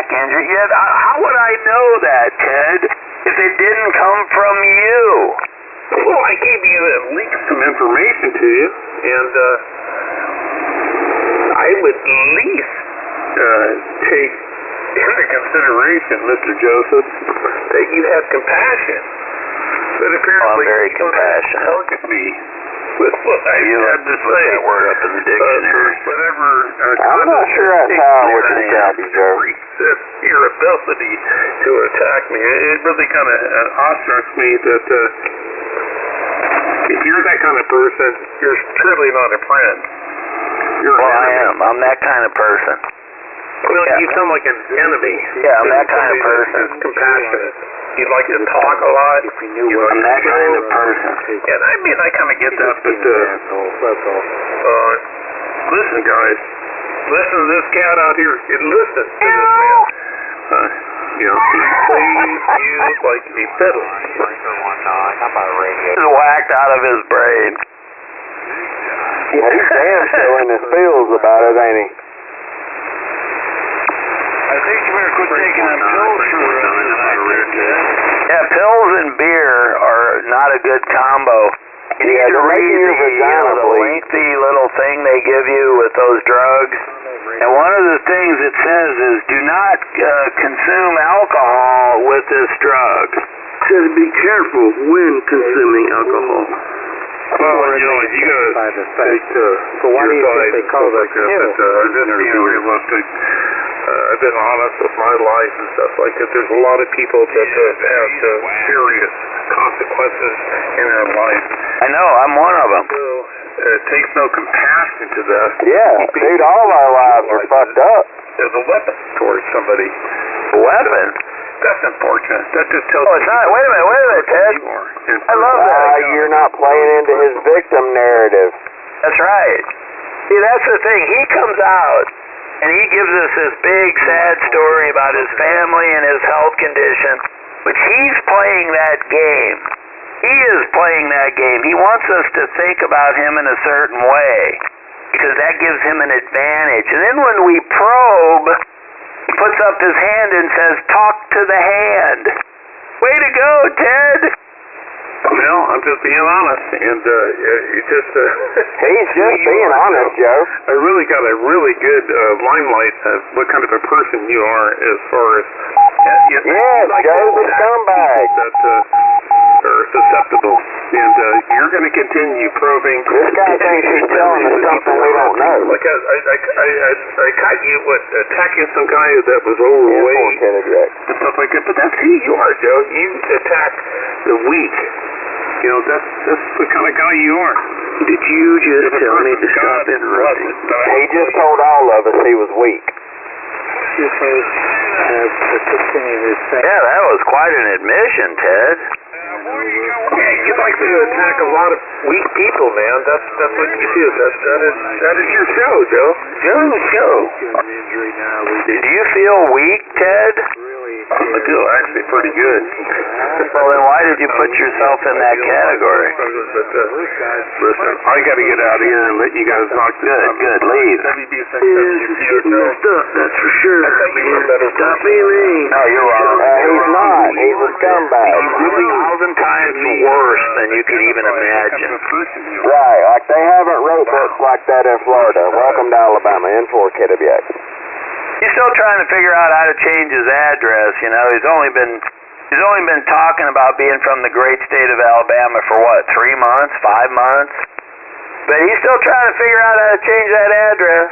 back injury. Yeah, how would I know that, Ted, if it didn't come from you? Well, I gave you at least some information to you, and I would at least take into consideration, Mr. Joseph, that you have compassion. But apparently, I'm very compassionate. Target me with what I had to say. That word up in the dictionary. Whatever. I'm not sure that's how I would describe you, Joe. Your ability to attack me, it really kind of awestruck me that if you're that kind of person, you're truly not a friend. You're well, I am. I'm that kind of person. Well, yeah. You sound like an enemy. Yeah, I'm that kind of person. That's compassionate. You like to talk a lot. I'm that kind of person. And I mean, I kind of get that, but listen, guys. Listen to this cat out here. Listen to this man. You know, he plays you like a fiddle. He's whacked out of his brain. Yeah, he's damn still in his feels about it, ain't he? I think you better quit taking them pills for the rest of the night. Yeah, pills and beer are not a good combo. You need to read the lengthy little thing they give you with those drugs. And one of the things it says is do not consume alcohol with this drug. It says be careful when consuming alcohol. Well, you know, you gotta take so why do you think they call that pill? I'm just being realistic. I've been honest with my life and stuff like that. There's a lot of people that have serious consequences in their life. I know, I'm one of them. So, it takes no compassion to that. Yeah, dude, all of our lives are fucked up. There's a weapon towards somebody. A weapon? That's unfortunate. That just tells it's not. Wait a minute, Ted. I love that. You're not playing into his victim narrative. That's right. See, that's the thing. He comes out and he gives us this big, sad story about his family and his health condition, which he's playing that game. He is playing that game. He wants us to think about him in a certain way because that gives him an advantage. And then when we probe, he puts up his hand and says, talk to the hand. Way to go, Ted. Well, I'm just being honest, and you just... He's just being honest, Joe. I really got a really good limelight of what kind of a person you are as far as... Yes, Joe's a scumbag. That are susceptible, and you're going to continue probing... This guy thinks he's telling us something we don't know. Like I caught you, attacking some guy that was overweight and stuff like that, but that's who you are, Joe. You attack the weak. You know, that's the kind of guy you are. Did you just tell me to stop interrupting? He just told all of us he was weak. Yeah, that was quite an admission, Ted. Yeah, you like to attack a lot of weak people, man. That's what you do. That is your show, Joe. Joe's show. Do you feel weak, Ted? I feel actually pretty good. Well, then why did you put yourself in that category? Listen, I got to get out of here and let you guys knock this out. Good, leave. Yes, it's getting messed up, that's for sure. Stop being mean. No, you're wrong. He's not. He's a scumbag. He's really 1,000 times worse than you could even imagine. Right, like they haven't wrote books like that in Florida. Welcome to Alabama, N4 Kitabiak. He's still trying to figure out how to change his address. You know, he's only been talking about being from the great state of Alabama for what, 3 months, 5 months? But he's still trying to figure out how to change that address.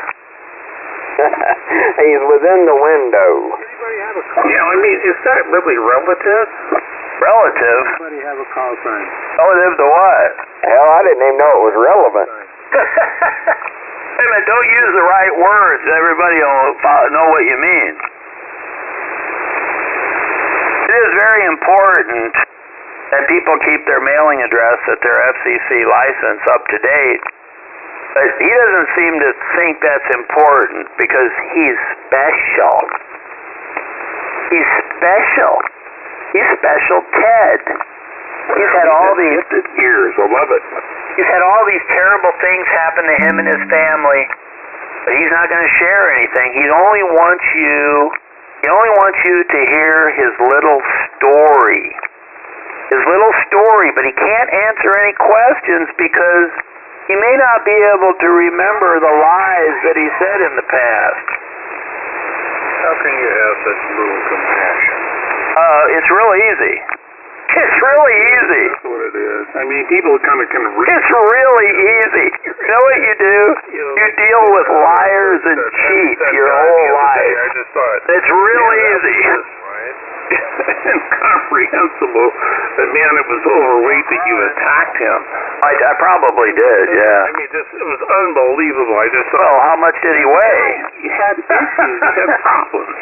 He's within the window. Yeah, I mean, is that really relative? Relative? Anybody have a call sign? Relative to what? Hell, I didn't even know it was relevant. Wait a minute, don't use the right words. Everybody will know what you mean. It is very important that people keep their mailing address at their FCC license up to date. But he doesn't seem to think that's important because he's special. He's special. He's special Ted. He's had all these years. I love it. He's had all these terrible things happen to him and his family, but he's not going to share anything. He only wants you He only wants you to hear his little story. His little story, but he can't answer any questions because he may not be able to remember the lies that he said in the past. How can you have such little compassion? It's real easy. It's really easy. That's what it is. I mean, people kind of can read. It's really easy. You know what you do? You deal with liars and cheats your whole life. I just thought. It's real easy. Incomprehensible. But man, it was overweight that you attacked him. I probably did, yeah. I mean, it was unbelievable. I just thought. Well, how much did he weigh? You had issues. You had problems.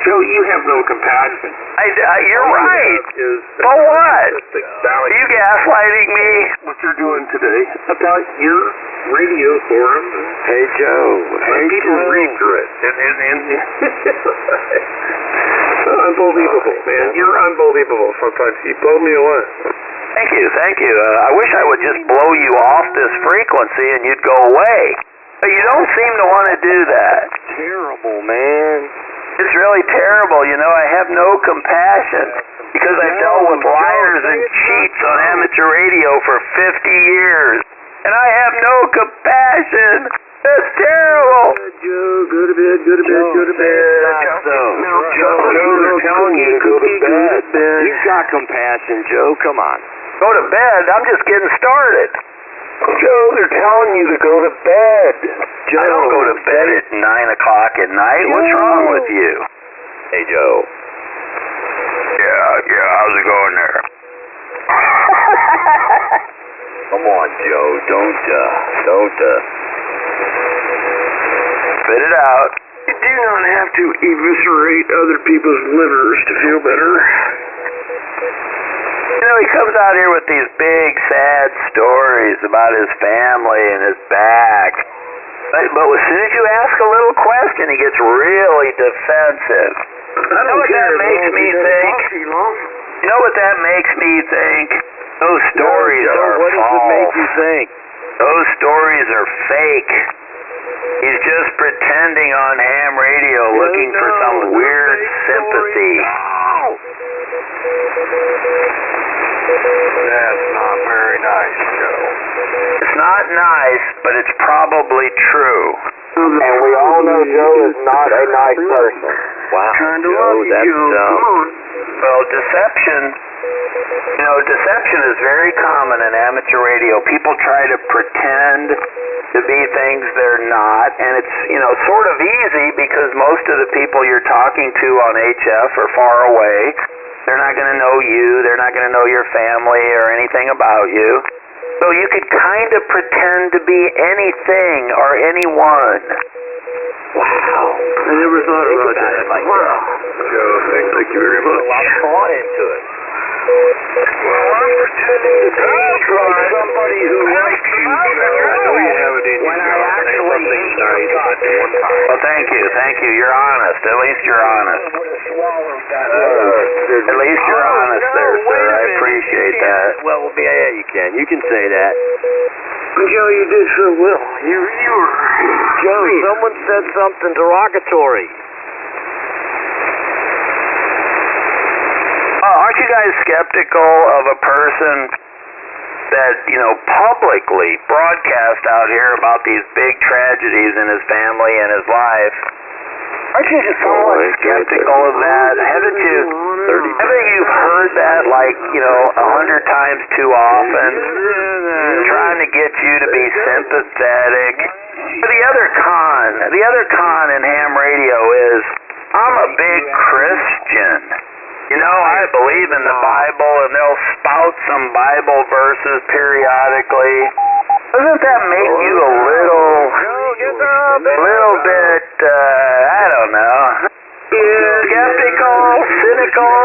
Joe, you have no compassion. You're right. But what? Are you gaslighting me? What you're doing today about your radio forum. Hey, Joe. Hey, people Joe. read through it. And unbelievable, man. You're unbelievable sometimes. You blow me away. Thank you. I wish I would just blow you off this frequency and you'd go away. But you don't seem to want to do that. Terrible, man. It's really terrible. You know, I have no compassion because I've dealt with liars and cheats on amateur radio for 50 years. And I have no compassion. That's terrible. Joe, go to bed. No, Joe, they're telling you to go to bed. You've got compassion, Joe. Come on. Go to bed? I'm just getting started. Joe, they're telling you to go to bed. Joe, I don't go to bed at 9 o'clock at night. What's wrong with you? Hey, Joe. Yeah, how's it going there? Come on, Joe. Don't. Spit it out. You do not have to eviscerate other people's livers to feel better. You know, he comes out here with these big, sad stories about his family and his back. But as soon as you ask a little question, he gets really defensive. You know what that makes me think? You know what that makes me think? Those stories are What does false. it make you think? Those stories are fake. He's just pretending on ham radio, looking for some weird sympathy. That's not very nice, Joe. It's not nice, but it's probably true. And we all know Joe is not a nice person. Wow, Joe, that's dumb. Well, deception is very common in amateur radio. People try to pretend to be things they're not, and it's, sort of easy because most of the people you're talking to on HF are far away. They're not going to know you. They're not going to know your family or anything about you. So you could kind of pretend to be anything or anyone. Wow. I never thought about that. Wow. Joe, thank you very much. A lot of thought into it. Well, I'm pretending to be somebody who likes you, when I actually Well, thank you. You're honest. At least you're honest. At least you're honest there, sir. I appreciate that. Well, yeah, you can. You can say that. Joe, you did so well. You were... Joe, someone said something derogatory. Aren't you guys skeptical of a person that, publicly broadcast out here about these big tragedies in his family and his life? Aren't you just somewhat skeptical of that? Haven't you heard that 100 times too often? Trying to get you to be sympathetic. The other con in ham radio is I'm a big Christian. I believe in the Bible, and they'll spout some Bible verses periodically. Doesn't that make you a little bit, I don't know, skeptical, cynical?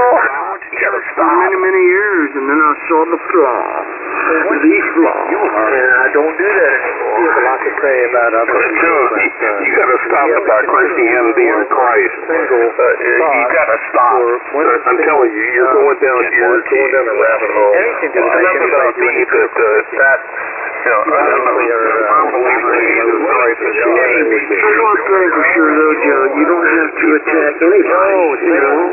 For many years, and then I saw the flaw. The flaw. And I don't do that anymore. You have a lot to say about other Joe, you got to stop about Christianity and Christ. You got to stop. I'm telling you, you're going down a rabbit hole. Anything to Enough about me that One thing for sure, though, Joe, you don't have to attack like anybody.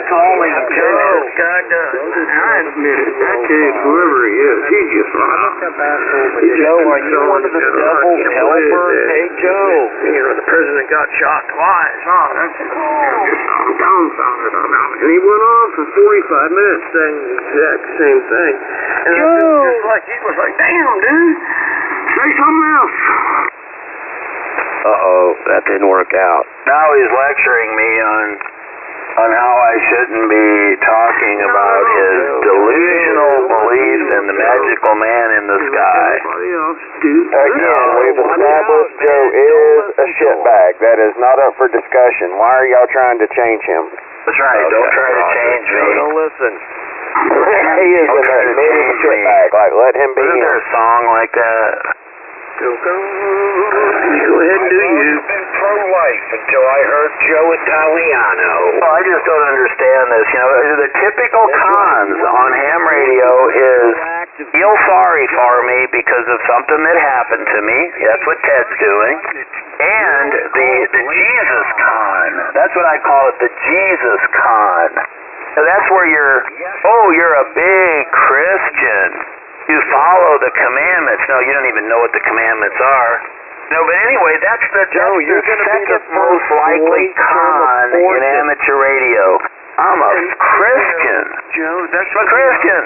Calling Joe. I admit it. That kid, whoever he is, he's just wrong. Joe, are you one of the devil's helpers? Hey, Joe. You know, the president got shot twice. Oh, that's it. I'm dumbfounded. And he went on for 45 minutes saying the exact same thing. And Joe! he was like, damn, dude. Say something else. Uh-oh, that didn't work out. Now he's lecturing me on how I shouldn't be talking about his delusional belief in the magical man in the sky. Again, we've established Joe is a shitbag. That is not up for discussion. Why are y'all trying to change him? That's right, don't try to change me. Don't listen. He is an admitted shitbag. Like, let him be. Isn't there a song like that? Go ahead and do you. I've been pro-life until I heard Joe Italiano. Well, I just don't understand this. You know, the typical cons on ham radio is feel sorry for me because of something that happened to me. That's what Ted's doing. And the Jesus con. That's what I call it, the Jesus con. So that's where you're a big Christian. You follow the commandments. No, you don't even know what the commandments are. No, but anyway, that's the second most likely con in amateur radio. I'm a Christian. Joe, that's I'm a Christian.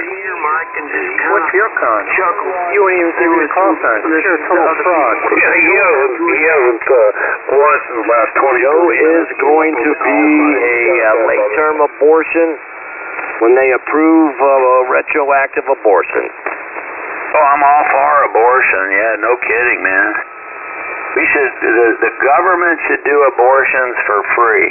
What's your con? Chuckle. You ain't even through his call sign. You're a total fraud. Yeah, he hasn't launched in the last 20 years. Joe is going to be a late-term abortion when they approve retroactive abortion. Oh, I'm all for abortion. Yeah, no kidding, man. We should. The government should do abortions for free.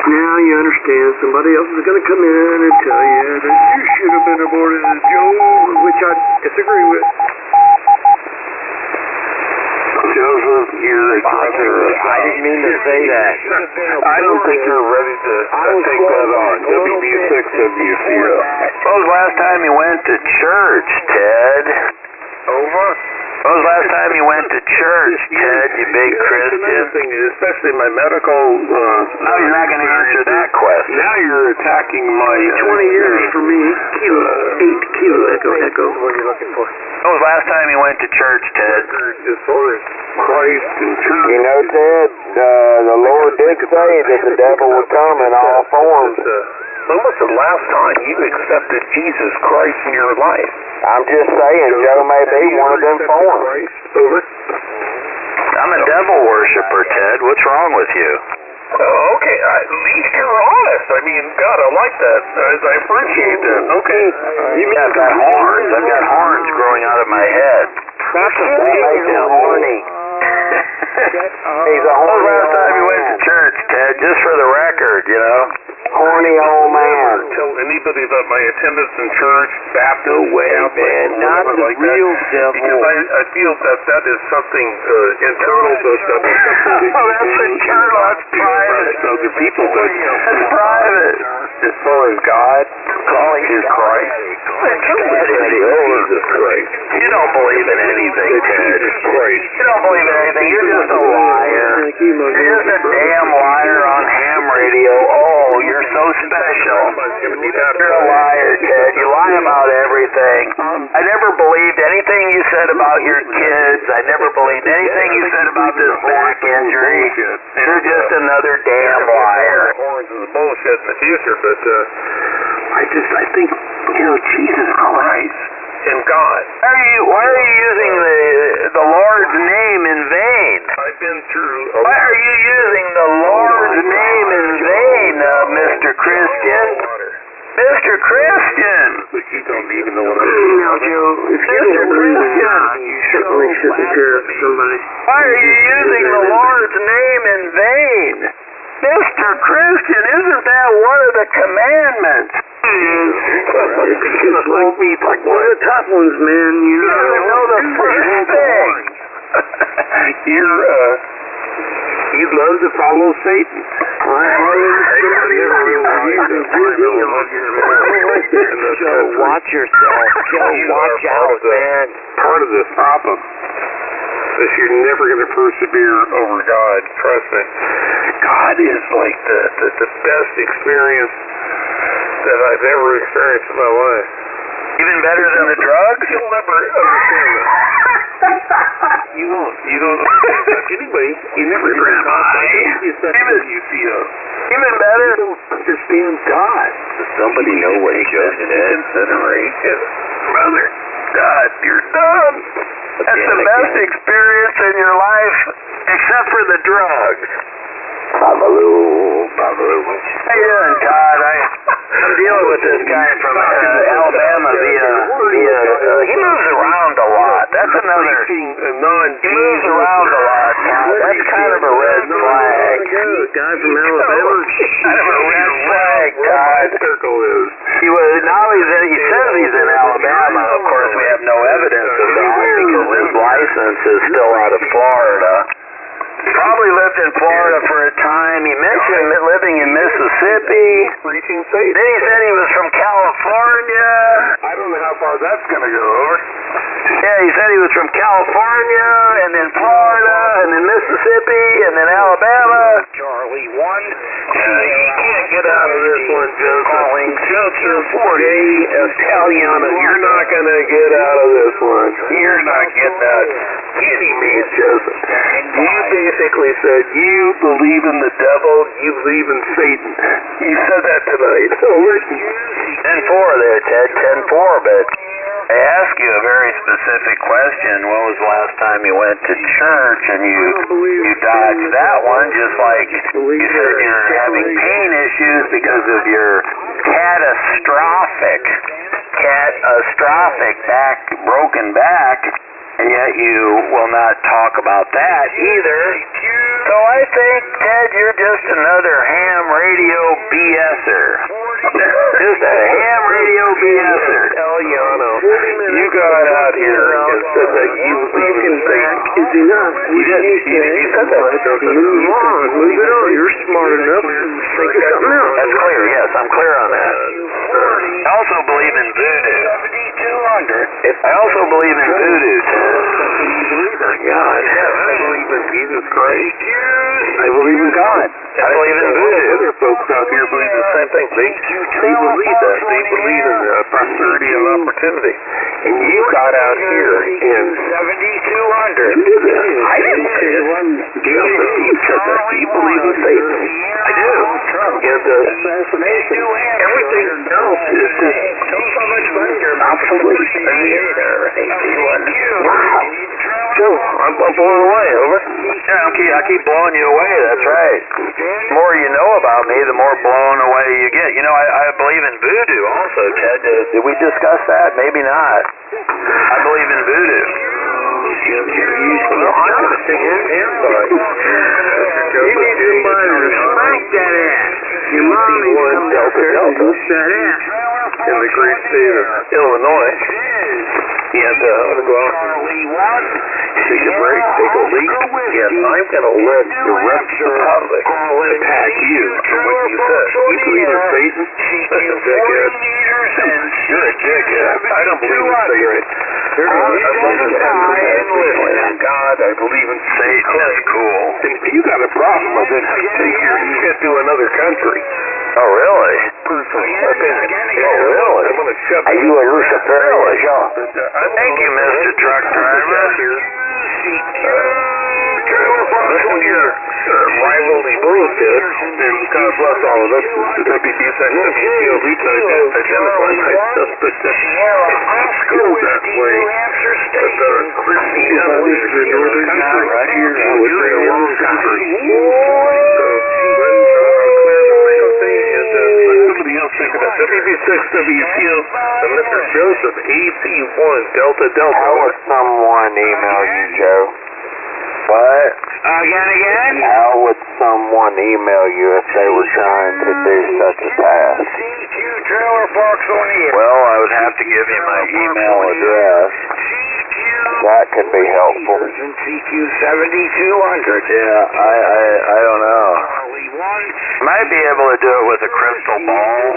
Now you understand. Somebody else is going to come in and tell you that you should have been aborted, Joe, which I disagree with. Joseph, you're exaggerating. I didn't mean to say that. I don't think you're ready to take that on. WB6 WCO. When was the last time you went to church, Ted? Over? When was the last time you went to church, Ted, you big Christian? Especially my medical... No, you're not going to answer that question. Now you're attacking my... 20 years for me. Kilo. 8 kilo. Echo. What are you looking for? When was the last time you went to church, Ted? As far as Christ and church... You know, Ted, the Lord did say that the devil would come in all forms. When was the last time you accepted Jesus Christ in your life? I'm just saying, Joe may be one of them forms. Over. I'm a devil worshiper, Ted. What's wrong with you? Okay, at least you're honest. I mean, God, I like that. I appreciate that. Okay. I've got horns. I've got horns growing out of my head. That's a makes him horny. He's a When was the horny last time you went to church, Ted? Just for the record, you know? horny old man. Tell anybody about my attendance in church, Baptist, No way, man. Not the like real that. devil. Because I feel that is something internal to something. Oh, that's internal. That's private. Other people, but That's private. as far as God calling his Christ, Jesus Christ. You don't believe in anything, Ted. Jesus Christ. You don't believe in anything. You're just a liar. You're just a damn liar on ham radio. Oh, you're so special. You're a liar, Ted. You lie about everything. I never believed anything you said about your kids. I never believed anything you said about this back injury. You're just another damn liar. Horns is bullshit in the future, but I think, Jesus Christ and God. Why are you using the Lord's name in vain? I've been through Why are you using the Lord's name in vain, Mr. Christian? Mr. Christian! You don't even know what I'm Now, Joe, if you don't believe in God, you certainly shouldn't care for somebody. Why are you using the Lord's name in vain? Mr. Christian, isn't that one of the commandments? It's just like one of the tough ones, man. You know the first thing. He loves to follow Satan. Joe, watch yourself. Joe, watch out, man. Part of this problem. If you're never going to persevere over God, trust me. God is like the best experience that I've ever experienced in my life. Even better than the drugs? You'll never understand that. You won't. You don't. Anyway, you never Even better? You don't understand God. Does somebody know what Joe said? Brother, God, you're dumb. That's the best experience in your life, except for the drugs. Babaloo. How you doing, Todd? I'm dealing with this guy from Alabama he moves around a lot. That's another. He moves around a lot, Todd. That's kind of a red flag. Guy from Alabama. Kind of a red flag, Todd. He says he's in Alabama. Of course, we have no evidence of that because his license is still out of Florida. Probably lived in Florida for a time. He mentioned living in Mississippi. Then he said he was from California. I don't know how far that's going to go over. Yeah, he said he was from California, and then Florida, and then Mississippi, and then Alabama. Charlie 1. You can't get out of this one, Joseph. Calling CQ40 Italiano. You're not going to get out of this one. You're not getting out. Kitty me, Joseph. You basically said you believe in the devil, you believe in Satan. You said that tonight. 10-4 there, Ted. 10-4, but I ask you a very specific question. When was the last time you went to church and you dodged that one, just like you said you're having pain issues because of your catastrophic broken back, and yet you will not talk about that either. So I think, Ted, you're just another ham radio BSer. Just a ham radio BSer. Eliano, you got out here and said that you believe in Satan. Is enough. You said that. Move on. Move it on. You're smart enough to think of something else. That's clear. Yes, I'm clear on that. I also believe in voodoo. I also believe in voodoo, Ted. God. I believe in Jesus Christ. I believe in God. I believe in voodoo. Other folks out here believe the same thing. They believe that. They believe in prosperity and opportunity. And you got out here and 7,200. you did this. I didn't say it. You said that. You believe in Satan. I do. And everything else is just obsolete. Wow. Joe, I'm blown away. Over. Yeah, I keep blowing you away. That's right. The more you know about me, the more blown away you get. You know, I believe in voodoo also, Ted. Did we discuss that? Maybe not. I believe in voodoo. Well, I'm going to stick his hands on you. You need somebody to spank that ass. Your mom needs somebody to whoop that ass. In the great state of Illinois, he had to go out and take a break, take a leak, and I'm going to let the rest of the public attack you for what you said. You believe in Satan? Listen, dickhead. You're a dickhead. I don't believe in Satan. I believe in God. I believe in Satan. That's cool. And you got a problem with it. You get to another country. Oh, really? Really? I'm going to shut Are you a Luciferian, Jean? Thank you, Mr. Truck Driver. Listen to your rivalry bullshit, and God bless all of us. WBSX, identify myself, but school that way. But Christianity is in your country. Right here, I would say a long country. Somebody else pick it up. WB6, WPO, Mr. Joseph, AC1, Delta. How would someone email you, Joe? What? Again? How would someone email you if they were trying to do such a task? Well, I would have to give you my email address. That could be helpful. CQ 7200. Yeah, I don't know. Might be able to do it with a crystal ball.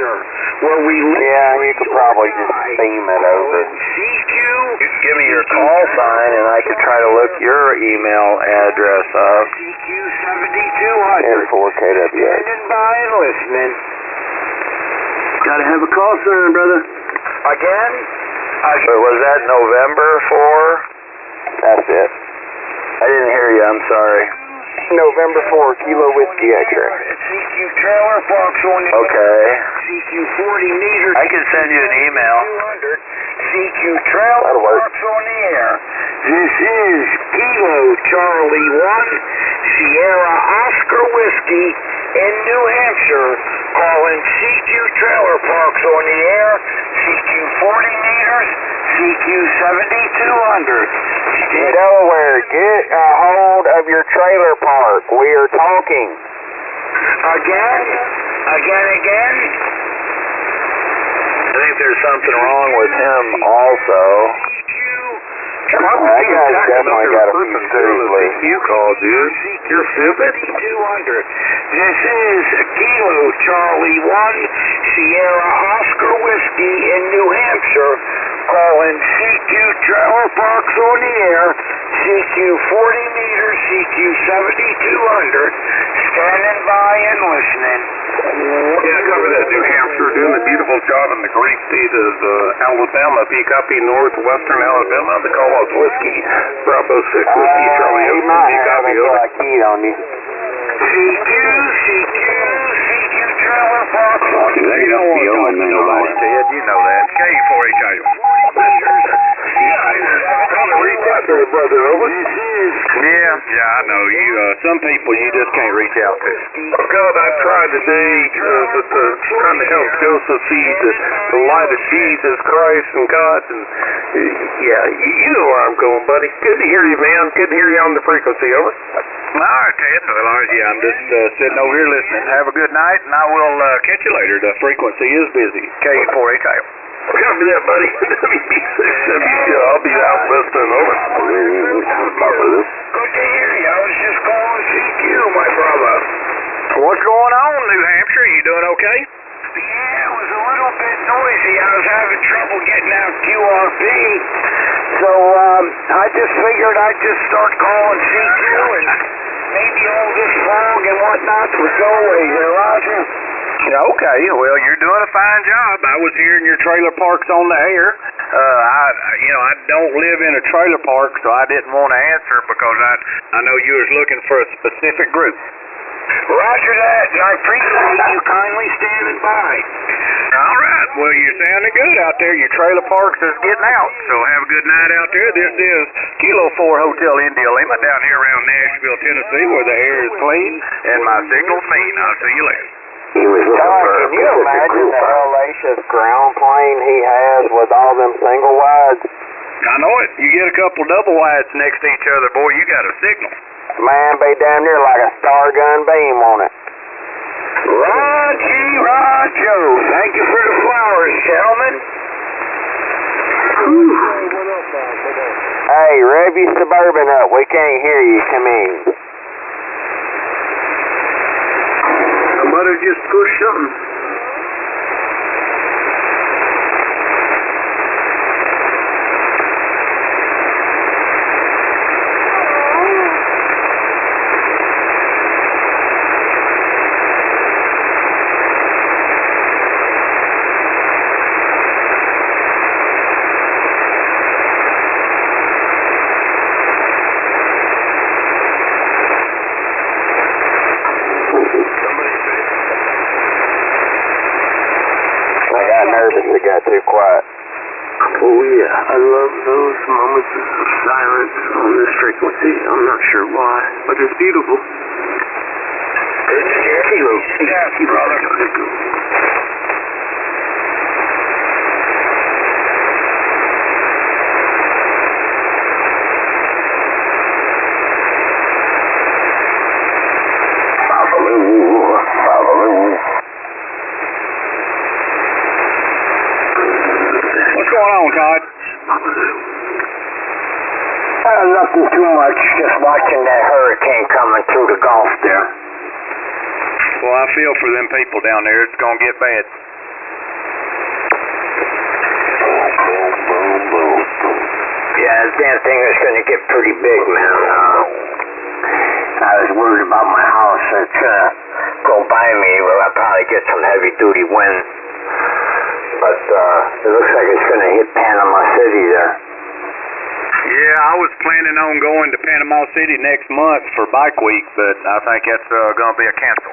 Yeah, you could probably just beam it over. You can give me your call sign, and I can try to look your email address up. CQ7200. And 4KWH. Standing by and listening. Gotta have a call sign, brother. Again? Was that November 4? That's it. I didn't hear you, I'm sorry. November 4, Kilo Whiskey X-ray. CQ trailer parks on the Okay. CQ 40 meters. I can send you an email. 200. CQ trailer That'll work. parks on the air. This is Kilo Charlie 1 Sierra Oscar Whiskey in New Hampshire, calling CQ trailer parks on the air. CQ 40 meters. CQ 7200. Delaware, get a hold of your trailer park. We are talking. Again? I think there's something wrong with him also. That guy's definitely got a few seriously. You called, dude. You're stupid. 200. This is Kilo Charlie 1 Sierra Oscar Whiskey in New Hampshire, calling CQ trailer parks on the air. CQ 40 meters, CQ 7200. Standing by and listening. Yeah, cover that New Hampshire, doing a beautiful job in the great state of Alabama. If you copy northwestern Alabama, they call us whiskey. Bravo 6 whiskey, Charlie He Ocean. might You have copy until over. I keyed on you. CQ trailer parks on the There you go. You don't know nobody, Ted. You know that. K4HIO. Reach out to the brother, over. Yeah, I know. Some people you just can't reach out to. God, I tried today, but trying to help Joseph see the light of Jesus Christ and God, and yeah, you know where I'm going, buddy. Good to hear you, man. Good to hear you on the frequency, over. All right, Ted. Well, yeah, I'm just sitting over here listening. Have a good night, and I will catch you later. The frequency is busy. K4HIO. Copy that, buddy. I'll be out listening, over. Good to hear you. I was just calling CQ, my brother. What's going on, New Hampshire? You doing okay? Yeah, it was a little bit noisy. I was having trouble getting out QRP. So, I just figured I'd just start calling CQ and maybe all this fog and whatnot would go away there, Roger. Okay, well, you're doing a fine job. I was hearing your trailer parks on the air. I don't live in a trailer park, so I didn't want to answer because I know you was looking for a specific group. Roger that, and I appreciate you kindly standing by. All right, well, you're sounding good out there. Your trailer parks is getting out, so have a good night out there. This is Kilo 4 Hotel India Lima down here around Nashville, Tennessee, where the air is clean and my signal's mean. I'll see you later. He was can you imagine the hellacious ground plane he has with all them single wides? I know it. You get a couple double wides next to each other, boy, you got a signal. Man, be down there like a star gun beam on it. Roger. Thank you for the flowers, gentlemen. Hey, rev your Suburban up. We can't hear you. Come in. I might have just pushed something. It got too quiet. Oh yeah, I love those moments of silence on this frequency. I'm not sure why, but it's beautiful. Kilo, brother. What's going on, Todd? Nothing too much, just watching that hurricane coming through the Gulf there. Well, I feel for them people down there. It's going to get bad. Boom, boom, boom. Yeah, this damn thing is going to get pretty big, man. I was worried about my house. It's going to go by me. Well, I'll probably get some heavy-duty wind. But it looks like it's going to hit Panama City there. Yeah, I was planning on going to Panama City next month for Bike Week, but I think that's going to be a cancel.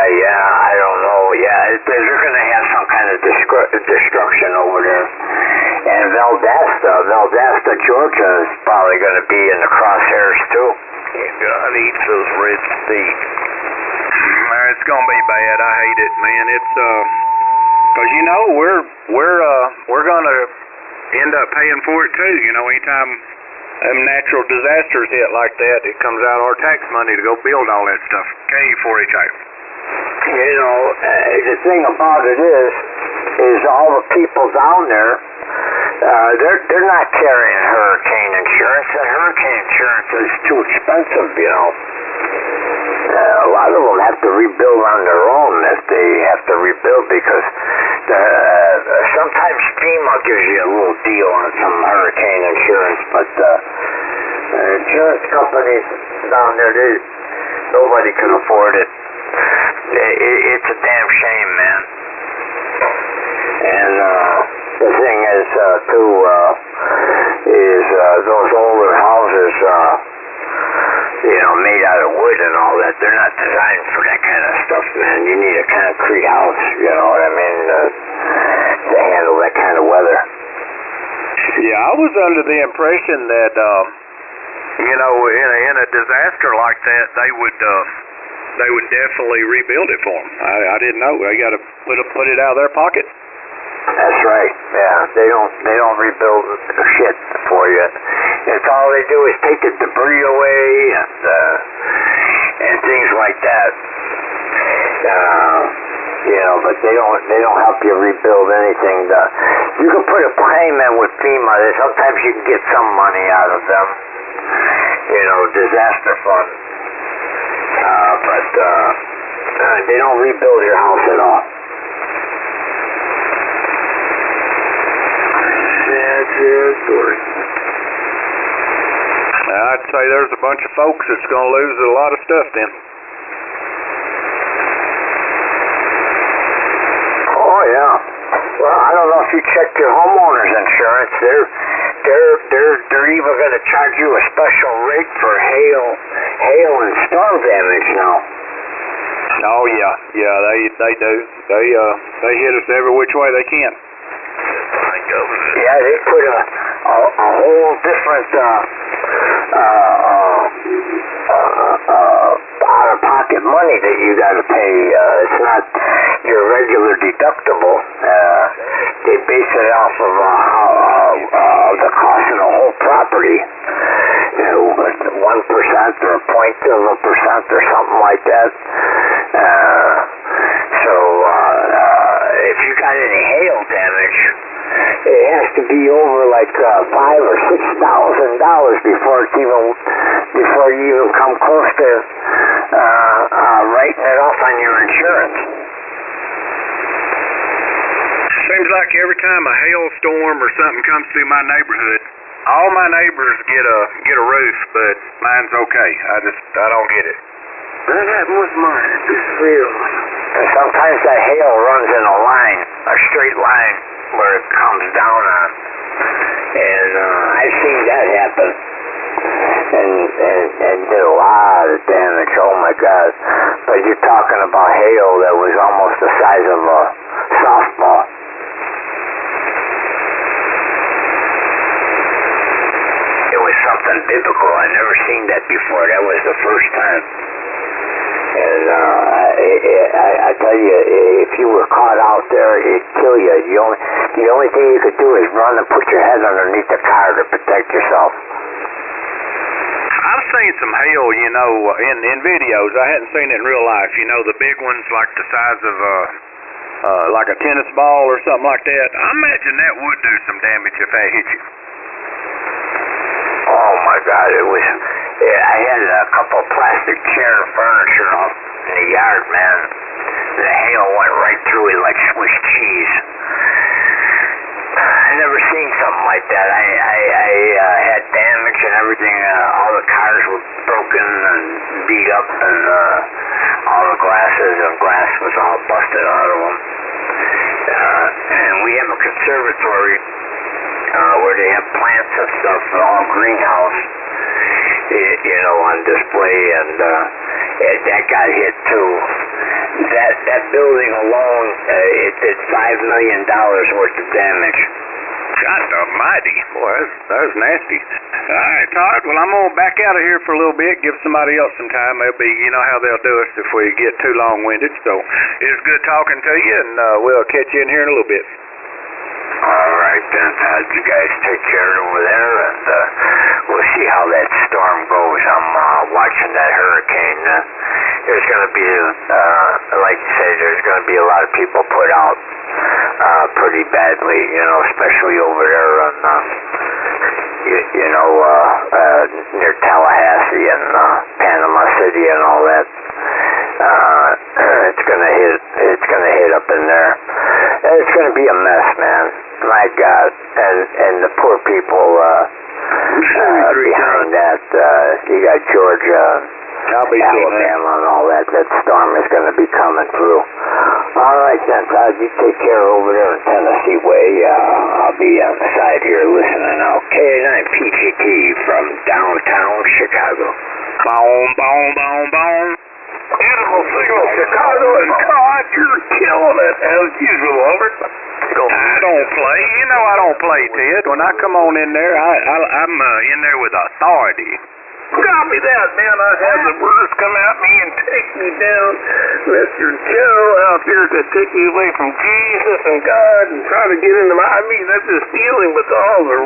Yeah, I don't know. Yeah, they're going to have some kind of destruction over there. And Valdosta, Georgia is probably going to be in the crosshairs too. God eats those red steaks. It's going to be bad. I hate it, man. It's because you know we're going to end up paying for it too. You know, anytime natural disasters hit like that, it comes out of our tax money to go build all that stuff. K4HI. You know, the thing about it is all the people down there, they're not carrying hurricane insurance. That hurricane insurance is too expensive, you know. A lot of them have to rebuild on their own if they have to rebuild because sometimes FEMA gives you a little deal on some hurricane insurance, but insurance companies down there, nobody can afford it. It's a damn shame, man. And the thing is, too, is those older houses, you know, made out of wood and all that, they're not designed for that kind of stuff, man. You need a concrete house, you know what I mean, to handle that kind of weather. Yeah, I was under the impression that, you know, in a disaster like that, they would definitely rebuild it for them. I didn't know. They got to put it out of their pocket. That's right. Yeah, they don't rebuild shit for you. It's all they do is take the debris away and things like that. You know, but they don't help you rebuild anything. You can put a claim in with FEMA. Sometimes you can get some money out of them. You know, disaster fund. But they don't rebuild your house at all. That's your story. I'd say there's a bunch of folks that's going to lose a lot of stuff then. Oh yeah. Well, I don't know if you checked your homeowner's insurance. They're even going to charge you a special rate for hail and storm damage now. Oh yeah, they do. They hit us every which way they can. Yeah, they put a whole different out-of-pocket money that you got to pay. It's not your regular deductible. They base it off of the cost of the whole property. You know, 1% or a point of a percent or something like that. So if you got any hail damage, it has to be over like $5,000 or $6,000 before you even come close to writing it off on your insurance. Seems like every time a hailstorm or something comes through my neighborhood, all my neighbors get a roof, but mine's okay. I don't get it. That happened with mine. It's real. And sometimes that hail runs in a line, a straight line, where it comes down on. And I've seen that happen. And did a lot of damage. Oh my God. But you're talking about hail that was almost the size of a softball. It was something biblical. I'd never seen that before. That was the first time. And I tell you, if you were caught out there, it'd kill you. The only thing you could do is run and put your head underneath the car to protect yourself. I've seen some hail, you know, in videos. I hadn't seen it in real life. You know, the big ones like the size of like a tennis ball or something like that. I imagine that would do some damage if that hit you. Oh my God, it was. Yeah, I had a couple of plastic chair furniture up in the yard, man. The hail went right through it like Swiss cheese. never seen something like that. I had damage and everything. All the cars were broken and beat up, and all the glass was all busted out of them. And we have a conservatory where they have plants and stuff, all greenhouse, on display, and that got hit too. That building alone, it did $5 million worth of damage. God almighty, boy, that was nasty. All right, Todd, well, I'm going to back out of here for a little bit, give somebody else some time. They'll be, you know how they'll do us if we get too long-winded. So it was good talking to you, and we'll catch you in here in a little bit. All right, then, Todd, you guys take care over there, and we'll see how that storm goes. I'm watching that hurricane. There's going to be, like you say, there's going to be a lot of people put out pretty badly, especially over there on, near Tallahassee and Panama City and all that. It's going to hit up in there. It's going to be a mess, man. My God. And the poor people behind that, you got Georgia, Alabama, and all that. That storm is going to be coming through. All right, then, Todd, you take care over there in Tennessee way. I'll be on the side here listening now. K9 PGT from downtown Chicago. Boom, boom, boom, boom. Beautiful signal, Chicago, and Todd, you're killing it, as usual, over. I don't play. I don't play, Ted. When I come on in there, I'm in there with authority. Copy that, man. I had the birds come at me and take me down. Mr. Joe out there to take me away from Jesus and God and try to get into that's just dealing with all the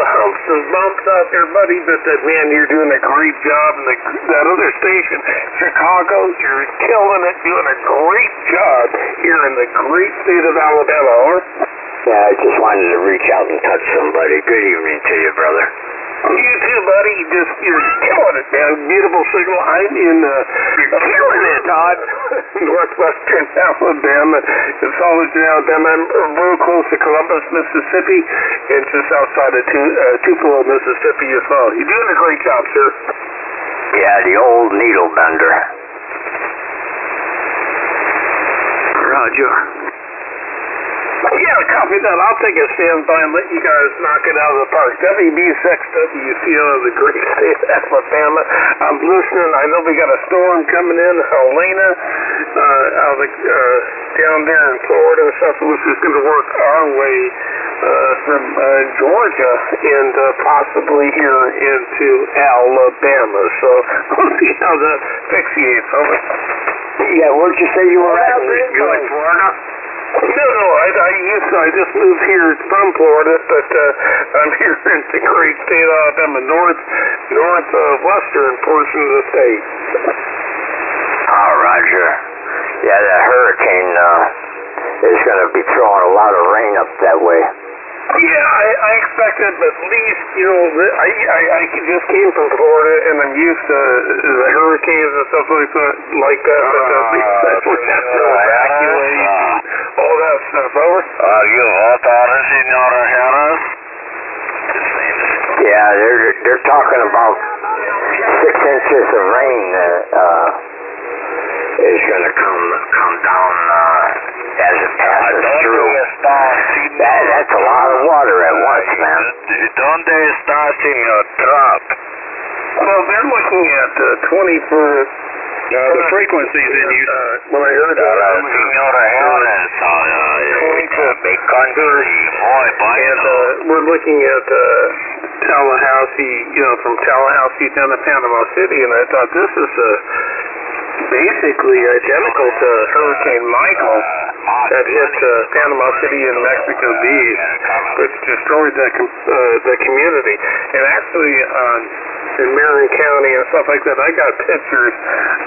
humps and bumps out there, buddy. But man, you're doing a great job. And that other station, Chicago, you're killing it, doing a great job here in the great state of Alabama, over. Yeah, I just wanted to reach out and touch somebody. Good evening to you, brother. You too, buddy. You're killing it, man. Beautiful signal. I'm in You're killing it, Todd. Northwestern Alabama. It's Solitude, Alabama. I'm real close to Columbus, Mississippi, and just outside of Tupelo, Mississippi as well. You're doing a great job, sir. Yeah, the old needle bender. Roger. Yeah, copy that. I'll take a standby and let you guys knock it out of the park. WB6WCO of the great state of Alabama. I'm listening. I know we got a storm coming in, Helena, down there in Florida and stuff, which is going to work our way from Georgia and possibly here into Alabama. So we'll see how that asphyxiates. Over. Yeah, where'd you say you were at? You in Florida? No, I just moved here from Florida, but I'm here in the great state of Alabama, northwestern portion of the state. Oh, Roger. Yeah, that hurricane is going to be throwing a lot of rain up that way. Yeah, I expected, but at least, I just came from Florida, and I'm used to the hurricanes and stuff like that. But at least that's what evacuate all that stuff. Over. Yeah, they're talking about 6 inches of rain is going to come down as it passes through. That's a lot of water at once, man. ¿Dónde está, señor Trump? Well, they're looking at 24. The frequencies in use. When I heard that, Señora Harris, big country, and we're looking at Tallahassee, from Tallahassee down to Panama City, and I thought this is basically identical to Hurricane Michael that hit Panama City and Mexico Beach, which destroyed that community. And actually, in Marion County and stuff like that, I got pictures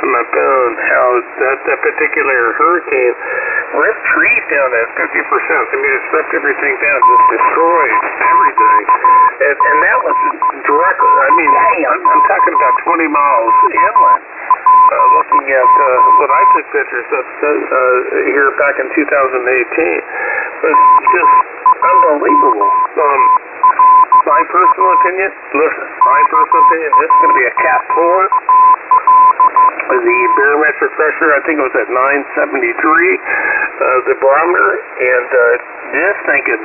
on my phone how that particular hurricane ripped trees down at 50%. I mean, it stripped everything down, just destroyed everything. And that was directly, I'm talking about 20 miles inland. Looking at what I took pictures of here back in 2018. It was just unbelievable. My personal opinion, listen, this is going to be a Cat 4. The barometric pressure, I think it was at 973, the barometer, and this thing could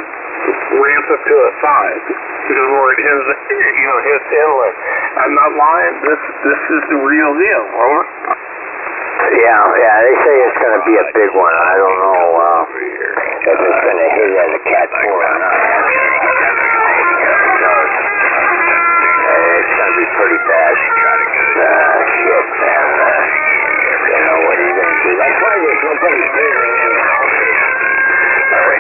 ramp up to a 5 because where it is, hits inlet. I'm not lying. This is the real deal. Over. Yeah, they say it's going to be a big one. I don't know if it's going to hit as a Cat 4 or not. It's going to be pretty bad. Shit, man. What are you going to do? That's why there's nobody here in the houses or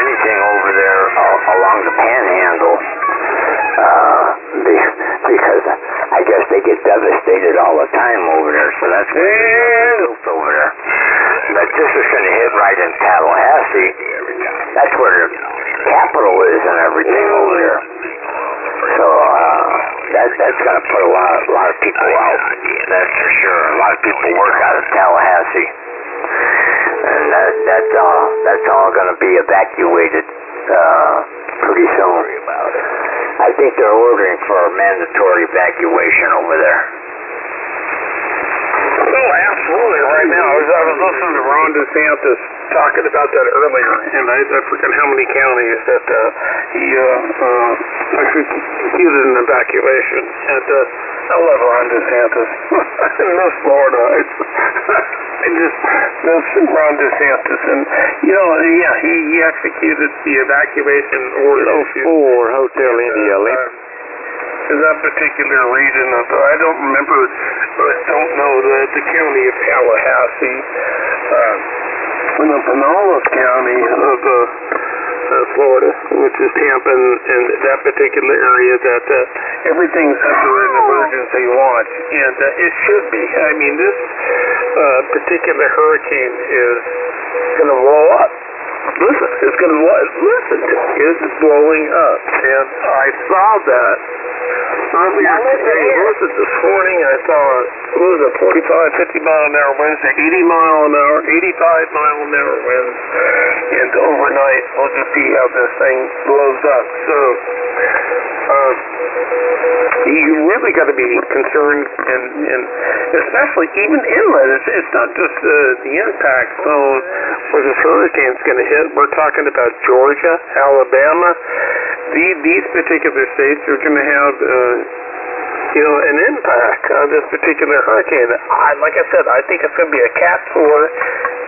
anything over there along the panhandle. Because I guess they get devastated all the time over there, so that's why they're built over there. But this is going to hit right in Tallahassee. That's where the capital is and everything over there. So that's going to put a lot of people out. That's for sure. A lot of people work out of Tallahassee, and that's all going to be evacuated pretty soon. I think they're ordering for a mandatory evacuation over there. Oh, absolutely. Right now, I was listening to Ron DeSantis talking about that earlier, and I forget how many counties that he executed an evacuation. And I love Ron DeSantis. I love Florida. I just love Ron DeSantis, and he executed the evacuation order. 04 Hotel India. In that particular region of, I don't remember, I don't know the county of Tallahassee, in the Pinellas County of Florida, which is Tampa, and that particular area, that everything's under an emergency launch, and it should be. I mean, this particular hurricane is going to blow up. Listen, it's blowing up, and I saw that earlier today. Listen, this morning I saw, 45, 50 mile an hour winds, 80 mile an hour, 85 mile an hour winds, and overnight we'll just see how this thing blows up. So, you really got to be concerned, and especially even inland. It's not just the impact zone where this hurricane's going to hit. We're talking about Georgia, Alabama. These particular states are going to have an impact on this particular hurricane. Like I said, I think it's going to be a Cat 4.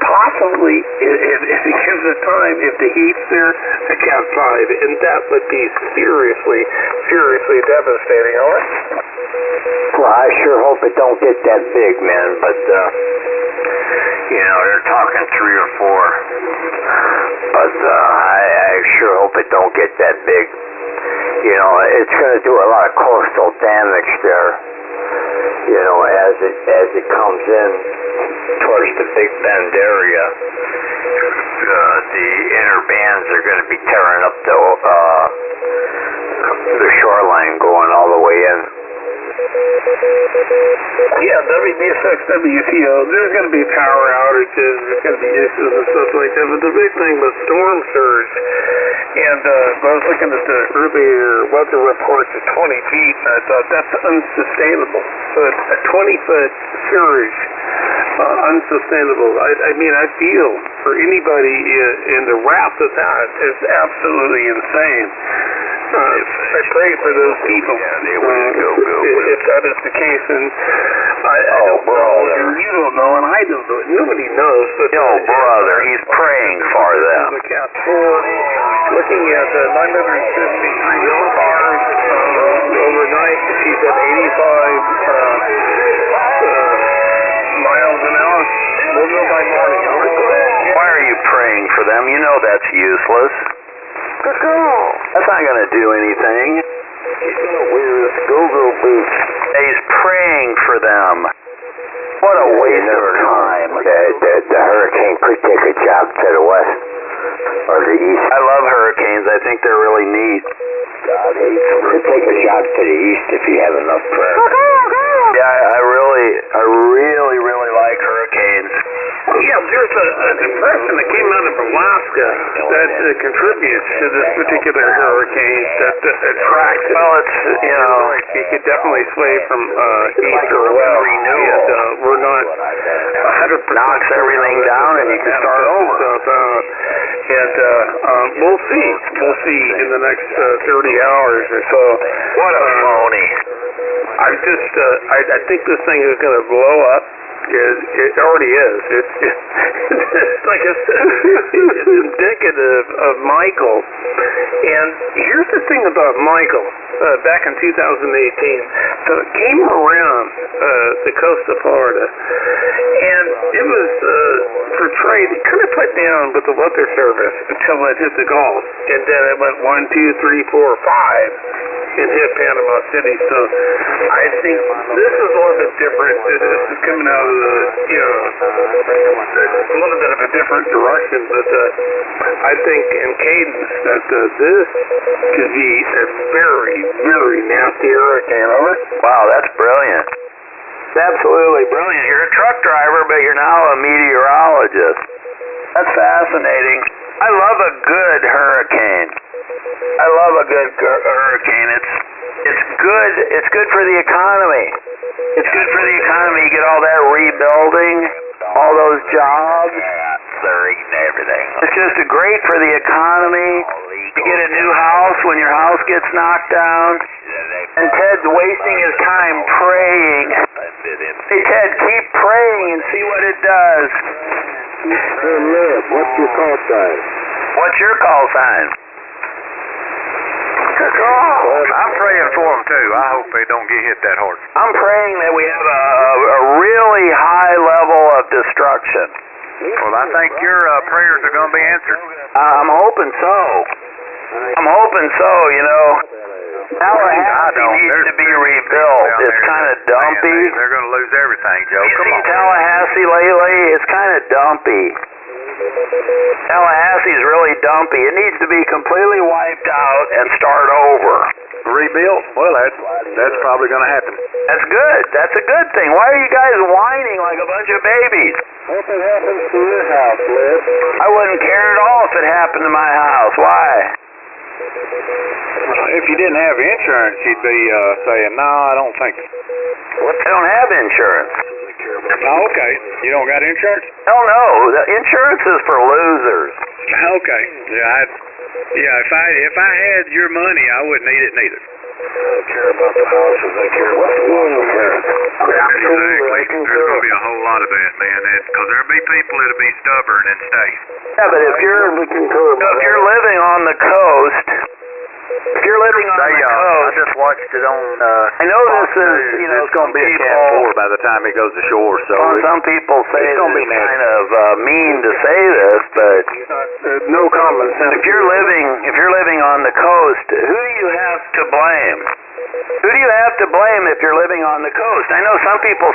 Possibly, if it gives it time, if the heat's there, a Cat 5, and that would be seriously devastating. All right? Well, I sure hope it don't get that big, man. But they're talking 3 or 4. But I sure hope it don't get that big. It's going to do a lot of coastal damage there. As it comes in towards the Big Bend area, the inner bands are going to be tearing up the shoreline going all the way in. Yeah, WB6, WTO, there's going to be power outages, there's going to be issues and stuff like that, but the big thing was storm surge. And I was looking at the earlier weather reports at 20 feet, and I thought that's unsustainable. So a 20-foot surge, unsustainable. I mean, I feel for anybody in the wrath of that is absolutely insane. I pray for those people. If that is the case, and I don't know, and you don't know, and I don't know. Nobody knows. But brother, he's praying for them. The Cat 4, looking at 953 millibars overnight. She's at 85 miles an hour. We'll go by morning. Why are you praying for them? You know that's useless. That's not going to do anything. He's going to wear his go-go boots. He's praying for them. What a waste of time. The hurricane could take a job to the west or the east. I love hurricanes. I think they're really neat. Could take a job to the east if you have enough prayer. Yeah, I really like hurricanes. Yeah, there's there's a depression that came out of Alaska that contributes to this particular hurricane that attracts it. Well, it's, you know, You could definitely sway from east or west, and we're not 100% knocks everything down and you can start over. We'll see. We'll see in the next 30 hours or so. What a phony. I think this thing is going to blow up. It already is. It's like it's indicative of Michael. And here's the thing about Michael. Back in 2018, so it came around the coast of Florida, and it was portrayed, kind of put down with the weather service until it hit the Gulf, and then it went 1, 2, 3, 4, 5. And hit Panama City, so I think this is a little bit different. This is coming out of the, a little bit of a different direction, but I think in cadence that this could be a very, very nasty hurricane. Over. Wow, that's brilliant. It's absolutely brilliant. You're a truck driver, but you're now a meteorologist. That's fascinating. I love a good hurricane. I love a good hurricane. It's good. It's good for the economy. It's good for the economy. You get all that rebuilding, all those jobs. They're eating everything. It's just great for the economy. You get a new house when your house gets knocked down. And Ted's wasting his time praying. Hey, Ted, keep praying and see what it does. What's your call sign? What's your call sign? I'm praying for them too. I hope they don't get hit that hard. I'm praying that we have a really high level of destruction. Well, I think your prayers are going to be answered. I'm hoping so. I'm hoping so, you know. Tallahassee needs to be rebuilt. It's kind of dumpy. They're going to lose everything, Joe. You Come seen on. Tallahassee lately? It's kind of dumpy. Tallahassee's really dumpy. It needs to be completely wiped out and start over. Rebuilt? Well, that's probably going to happen. That's good. That's a good thing. Why are you guys whining like a bunch of babies? What if it happens to your house, Liz? I wouldn't care at all if it happened to my house. Why? If you didn't have insurance, you'd be saying, no, I don't think. I don't have insurance. Oh, okay. You don't got insurance? Hell no. The insurance is for losers. Okay. Yeah, if I had your money, I wouldn't need it neither. I don't care about the houses. I care about the insurance. Exactly. There's going to be a whole lot of that, man. Because there'll be people that'll be stubborn and stay. Yeah, but if you're living on the coast, if you're living on the coast, I just watched it on. I know this is, you know, it's going to be a Cat 4 by the time it goes ashore. So some people say it's going to be kind of mean to say this, but No common sense. if you're living on the coast, who do you have to blame? Who do you have to blame if you're living on the coast? I know some people